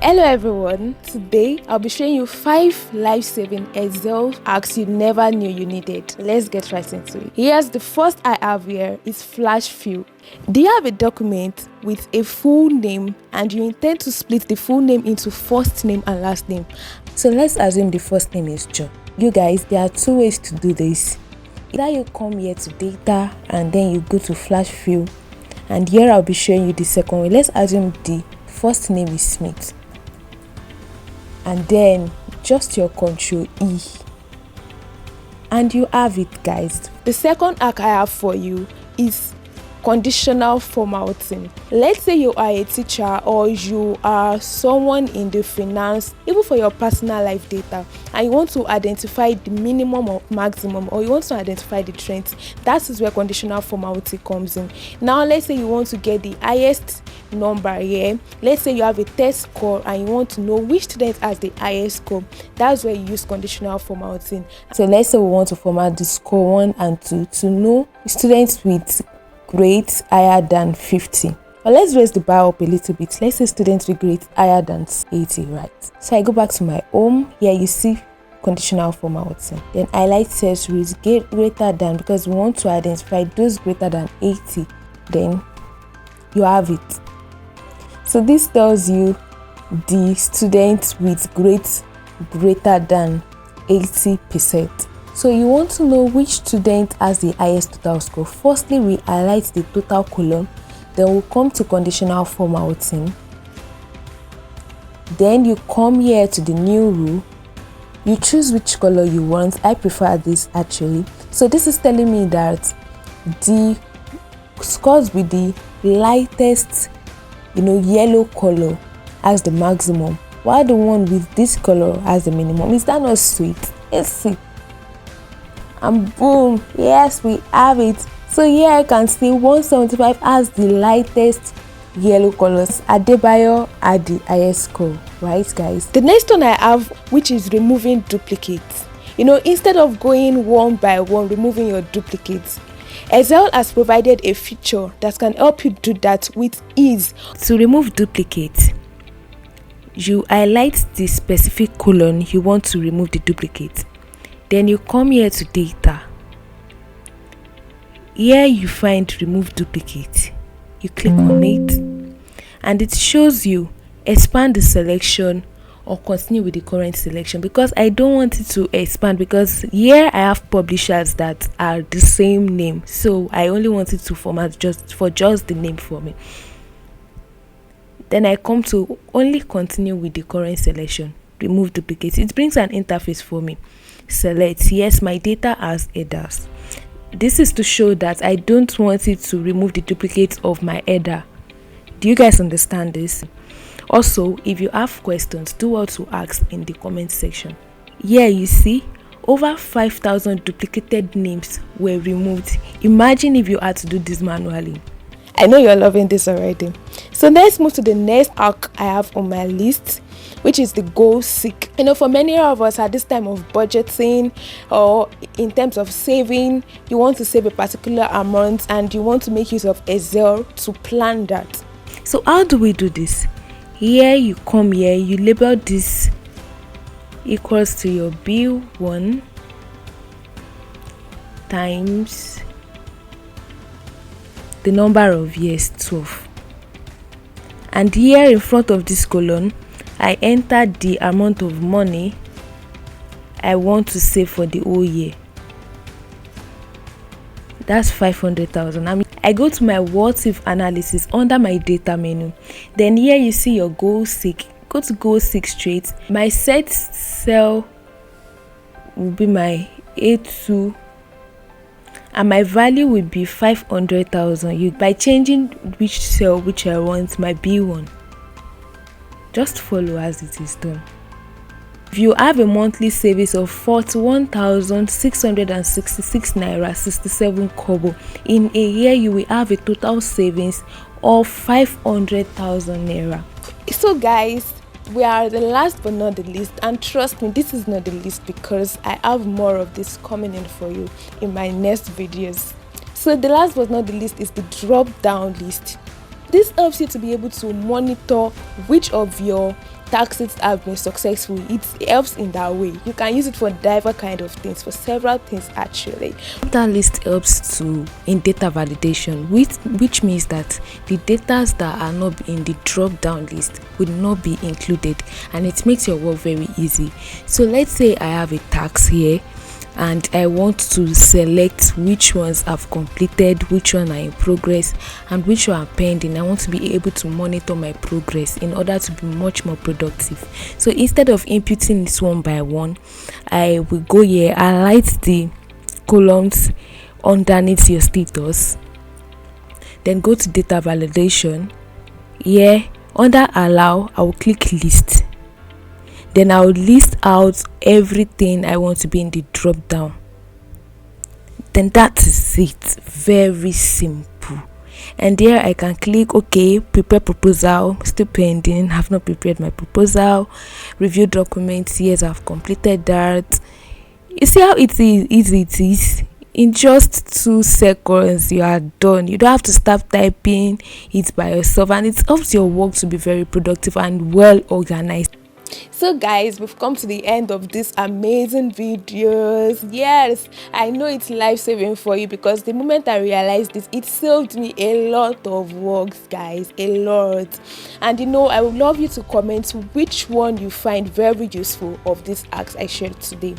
Hello everyone, today I'll be showing you 5 life-saving Excel hacks you never knew you needed. Let's get right into it. Here's the first I have here is flash fill. Do you have a document with a full name and you intend to split the full name into first name and last name? So let's assume the first name is John. You guys, there are 2 ways to do this. Either you come here to data and then you go to flash fill, and here I'll be showing you the second way. Let's assume the first name is Smith, and then just your Control E and you have it, guys. The second hack I have for you is conditional formatting. Let's say you are a teacher or you are someone in the finance, even for your personal life data, and you want to identify the minimum or maximum, or you want to identify the trends. That is where conditional formatting comes in. Now let's say you want to get the highest number here. Let's say you have a test score and you want to know which student has the highest score. That's where you use conditional formatting. So let's say we want to format the score 1 and 2 to know students with grades higher than 50. But let's raise the bar up a little bit. Let's say students with grades higher than 80, right? So I go back to my home. Here you see conditional formatting. Then highlight cells with greater than, because we want to identify those greater than 80. Then you have it. So this tells you the students with grades greater than 80%. So you want to know which student has the highest total score. Firstly, we highlight the total column. Then we'll come to conditional formatting. Then you come here to the new row. You choose which color you want. I prefer this actually. So this is telling me that the scores with the lightest yellow color has the maximum, while the one with this color has the minimum. Is that not sweet? Let's see. And boom, yes, we have it. So here I can see 175 has the lightest yellow colors. Adebayo had the highest score, right guys? The next one I have, which is removing duplicates. Instead of going one by one removing your duplicates, Excel has provided a feature that can help you do that with ease. To remove duplicates, you highlight the specific column you want to remove the duplicate. Then you come here to data. Here you find remove duplicate. You click on it and it shows you expand the selection or continue with the current selection, because I don't want it to expand, because here I have publishers that are the same name, so I only want it to format just the name for me. Then I come to only continue with the current selection, remove duplicates. It brings an interface for me. Select, yes, my data has headers. This is to show that I don't want it to remove the duplicates of my header. Do you guys understand this? Also, if you have questions, do what to ask in the comment section. Here you see over 5,000 duplicated names were removed. Imagine if you had to do this manually. I know you're loving this already. So let's move to the next hack I have on my list, which is the goal seek. For many of us at this time of budgeting or in terms of saving, you want to save a particular amount and you want to make use of Excel to plan that. So how do we do this? Here you come here, you label this equals to your B1 times the number of years, 12. And here in front of this column, I enter the amount of money I want to save for the whole year. That's 500,000. I go to my what if analysis under my data menu. Then here you see your goal seek. Go to goal seek straight. My set cell will be my A2 and my value will be 500,000. By changing which cell which I want, my B1. Just follow as it is done. If you have a monthly savings of 41,666 naira 67 kobo, in a year you will have a total savings of 500,000 naira. So guys, we are the last but not the least, and trust me, this is not the least, because I have more of this coming in for you in my next videos. So the last but not the least is the drop down list. This helps you to be able to monitor which of your tasks have been successful. It helps in that way. You can use it for diverse kind of things, for several things actually. That list helps to in data validation, which means that the data that are not in the drop down list will not be included, and it makes your work very easy. So let's say I have a task here and I want to select which ones I've completed, which one are in progress, and which one are pending. I want to be able to monitor my progress in order to be much more productive. So instead of inputting this one by one, I will go here, highlight the columns underneath your status, then go to data validation. Here under allow, I will click list. Then I'll list out everything I want to be in the drop down. Then that is it. Very simple. And there I can click OK, prepare proposal, still pending, have not prepared my proposal, review documents, yes, I've completed that. You see how easy it is? In just 2 seconds you are done. You don't have to start typing it by yourself, and it helps your work to be very productive and well organized. So guys, we've come to the end of this amazing videos. Yes, I know it's life-saving for you, because the moment I realized this, it saved me a lot of works, guys, a lot. And I would love you to comment which one you find very useful of these hacks I shared today.